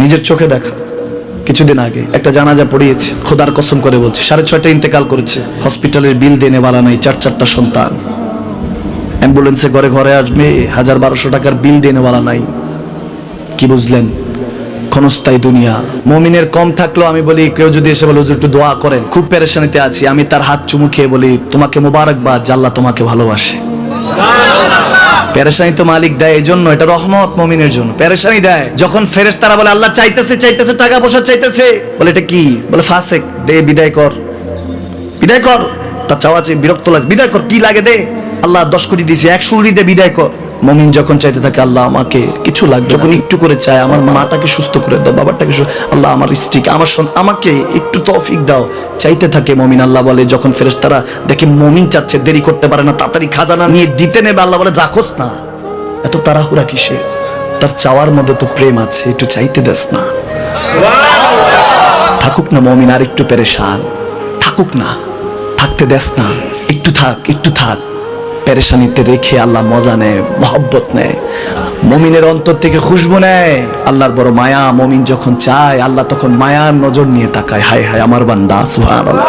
নিজের চোখে দেখা। কিছুদিন আগে একটা জানাজা পড়িয়েছে, খোদার কসম করে বলছে 6:30 ইন্তেকাল করেছে। হসপিটালের বিল দেনে বালা নাই, 4 সন্তান, অ্যাম্বুলেন্সে ঘরে ঘরে আসবে, 1000-1200 টাকার বিল দেনে বালা নাই। কি বুঝলেন? ক্ষণস্থায়ী দুনিয়া। মুমিনের কম থাকলেও আমি বলি, কেউ যদি এসে বলে হুজুর একটু দোয়া করেন, খুব পেরেশানিতে আছি, আমি তার হাত চুমু খেয়ে বলি তোমাকে মোবারকবাদ, আল্লাহ তোমাকে ভালোবাসে। পেরেশানি তো মালিক দেয়, এই জন্য এটা রহমত মুমিনের জন্য। পেরেশানি দেয় যখন ফেরেশতারা বলে আল্লাহ চাইতেছে টাকা পয়সা চাইতেছে, বলে এটা কি? বলে ফাসেক, দে বিদায় কর, বিদায় কর। তার চাওয়া চেয়ে বিরক্ত লাগে, বিদায় কর, কি লাগে দে, আল্লাহ 10 কোটি দিয়েছে, 100 কোটি দে, বিদায় কর। মুমিন যখন চাইতে থাকে আল্লাহ আমাকে কিছু লাগবে, যখন একটু করে চায় আমার মাটাকে সুস্থ করে দাও, বাবাটাকে, আল্লাহ আমার স্ত্রীকে, আমার আমাকে একটু তৌফিক দাও, চাইতে থাকে মুমিন। আল্লাহ বলে যখন ফেরেশতারা দেখে মুমিন চাচ্ছে, দেরি করতে পারে না, তাড়াতাড়ি খাজানা নিয়ে দিতে নেবে, আল্লাহ বলে রাখোস না, এত তাড়াহুড়া কিসে? তার চাওয়ার মধ্যে তো প্রেম আছে, একটু চাইতে দেস না। থাকুক না মুমিন আর একটু পেরেশান, থাকুক না, থাকতে দেস না, একটু থাক, একটু থাক। পেরেশানিতে রেখে আল্লাহ মজা নেয়, মহব্বত নেয়, মুমিনের অন্তর থেকে খুশবু নেয়। আল্লাহর বড় মায়া, মুমিন যখন চায় আল্লাহ তখন মায়ার নজর নিয়ে তাকায়, হায় হায় আমার বান্দা, সুবহানাল্লাহ।